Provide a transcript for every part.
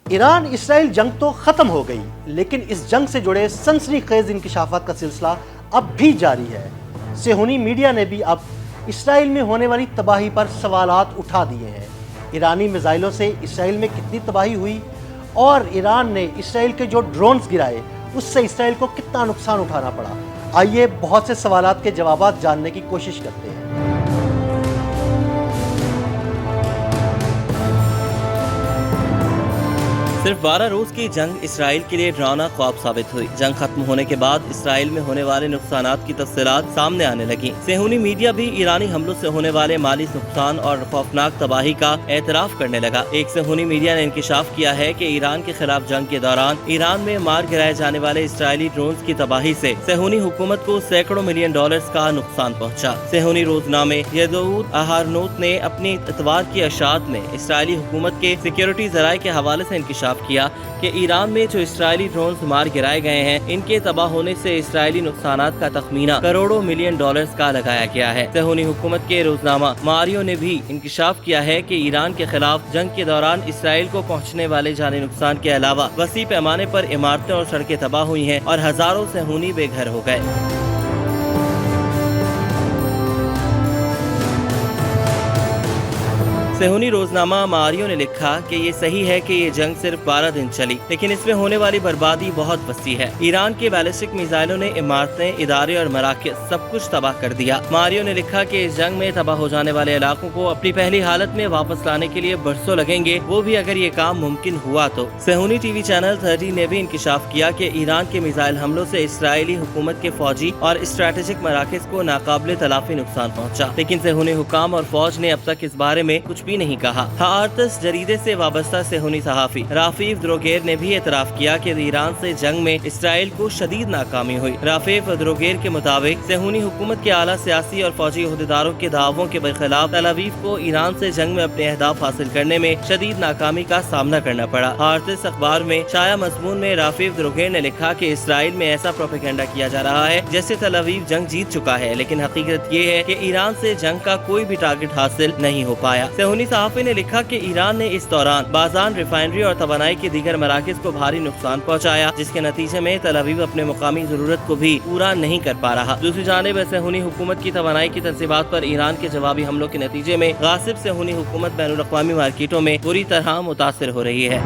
ایران اسرائیل جنگ تو ختم ہو گئی، لیکن اس جنگ سے جڑے سنسنی خیز انکشافات کا سلسلہ اب بھی جاری ہے۔ صہیونی میڈیا نے بھی اب اسرائیل میں ہونے والی تباہی پر سوالات اٹھا دیے ہیں۔ ایرانی میزائلوں سے اسرائیل میں کتنی تباہی ہوئی اور ایران نے اسرائیل کے جو ڈرونز گرائے اس سے اسرائیل کو کتنا نقصان اٹھانا پڑا، آئیے بہت سے سوالات کے جوابات جاننے کی کوشش کرتے ہیں۔ صرف 12 روز کی جنگ اسرائیل کے لیے ڈراؤنا خواب ثابت ہوئی۔ جنگ ختم ہونے کے بعد اسرائیل میں ہونے والے نقصانات کی تفصیلات سامنے آنے لگیں۔ صہیونی میڈیا بھی ایرانی حملوں سے ہونے والے مالی نقصان اور خوفناک تباہی کا اعتراف کرنے لگا۔ ایک صہیونی میڈیا نے انکشاف کیا ہے کہ ایران کے خلاف جنگ کے دوران ایران میں مار گرائے جانے والے اسرائیلی ڈرونز کی تباہی سے صہیونی حکومت کو سینکڑوں ملین ڈالرز کا نقصان پہنچا۔ صہیونی روزنامے یدعوت اہارنوت نے اپنی اتوار کی اشاعت میں اسرائیلی حکومت کے سیکیورٹی ذرائع کے حوالے سے انکشاف کیا کہ ایران میں جو اسرائیلی ڈرونز مار گرائے گئے ہیں ان کے تباہ ہونے سے اسرائیلی نقصانات کا تخمینہ کروڑوں ملین ڈالرز کا لگایا گیا ہے۔ صہیونی حکومت کے روزنامہ ماریو نے بھی انکشاف کیا ہے کہ ایران کے خلاف جنگ کے دوران اسرائیل کو پہنچنے والے جانی نقصان کے علاوہ وسیع پیمانے پر عمارتیں اور سڑکیں تباہ ہوئی ہیں اور ہزاروں صہیونی بے گھر ہو گئے۔ صہیونی روزنامہ ماریو نے لکھا کہ یہ صحیح ہے کہ یہ جنگ صرف 12 دن چلی، لیکن اس میں ہونے والی بربادی بہت وسیع ہے۔ ایران کے بیلسٹک میزائلوں نے عمارتیں، ادارے اور مراکز سب کچھ تباہ کر دیا۔ ماریو نے لکھا کہ اس جنگ میں تباہ ہو جانے والے علاقوں کو اپنی پہلی حالت میں واپس لانے کے لیے برسوں لگیں گے، وہ بھی اگر یہ کام ممکن ہوا تو۔ صہیونی ٹی وی چینل 30 نے بھی انکشاف کیا کہ ایران کے میزائل حملوں سے اسرائیلی حکومت کے فوجی اور اسٹریٹجک مراکز کو ناقابل تلافی نقصان پہنچا، لیکن صہیونی حکام اور فوج نے اب تک اس بارے میں کچھ بھی نہیں کہا۔ ہارتس جریدے سے وابستہ صہیونی صحافی رافیف دروگیر نے بھی اعتراف کیا کہ ایران سے جنگ میں اسرائیل کو شدید ناکامی ہوئی۔ رافیف دروگیر کے مطابق صہیونی حکومت کے اعلیٰ سیاسی اور فوجی عہدیداروں کے دعووں کے برخلاف تل ابیب کو ایران سے جنگ میں اپنے اہداف حاصل کرنے میں شدید ناکامی کا سامنا کرنا پڑا۔ ہارتس اخبار میں شائع مضمون میں رافیف دروگیر نے لکھا کہ اسرائیل میں ایسا پروپیگنڈا کیا جا رہا ہے جیسے تل ابیب جنگ جیت چکا ہے، لیکن حقیقت یہ ہے کہ ایران سے جنگ کا کوئی بھی ٹارگٹ حاصل نہیں ہو پایا۔ صہیونی صحافی نے لکھا کہ ایران نے اس دوران بازان ریفائنری اور توانائی کے دیگر مراکز کو بھاری نقصان پہنچایا، جس کے نتیجے میں تل ابیب اپنے مقامی ضرورت کو بھی پورا نہیں کر پا رہا۔ دوسری جانب صہیونی حکومت کی توانائی کی تنصیبات پر ایران کے جوابی حملوں کے نتیجے میں غاصب صہیونی حکومت بین الاقوامی مارکیٹوں میں بری طرح متاثر ہو رہی ہے۔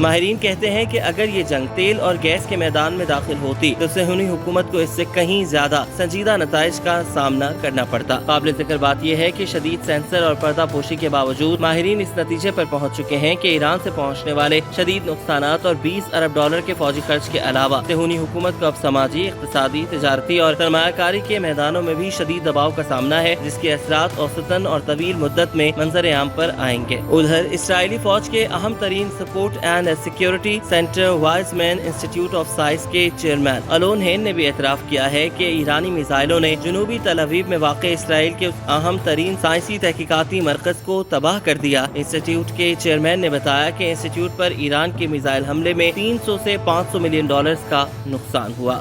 ماہرین کہتے ہیں کہ اگر یہ جنگ تیل اور گیس کے میدان میں داخل ہوتی تو صہیونی حکومت کو اس سے کہیں زیادہ سنجیدہ نتائج کا سامنا کرنا پڑتا۔ قابل ذکر بات یہ ہے کہ شدید سینسر اور پردہ پوشی کے باوجود ماہرین اس نتیجے پر پہنچ چکے ہیں کہ ایران سے پہنچنے والے شدید نقصانات اور 20 ارب ڈالر کے فوجی خرچ کے علاوہ صہیونی حکومت کو اب سماجی، اقتصادی، تجارتی اور سرمایہ کاری کے میدانوں میں بھی شدید دباؤ کا سامنا ہے، جس کے اثرات اوسطاً اور طویل مدت میں منظر عام پر آئیں گے۔ ادھر اسرائیلی فوج کے اہم ترین support and security centre Weizmann Institute of Science کے چیئرمین الون ہین نے بھی اعتراف کیا ہے کہ ایرانی میزائلوں نے جنوبی تل ابیب میں واقع اسرائیل کے اہم ترین سائنسی تحقیقاتی مرکز کو تباہ کر دیا۔ انسٹیٹیوٹ کے چیئرمین نے بتایا کہ انسٹیٹیوٹ پر ایران کے میزائل حملے میں 300 سے 500 ملین ڈالرز کا نقصان ہوا۔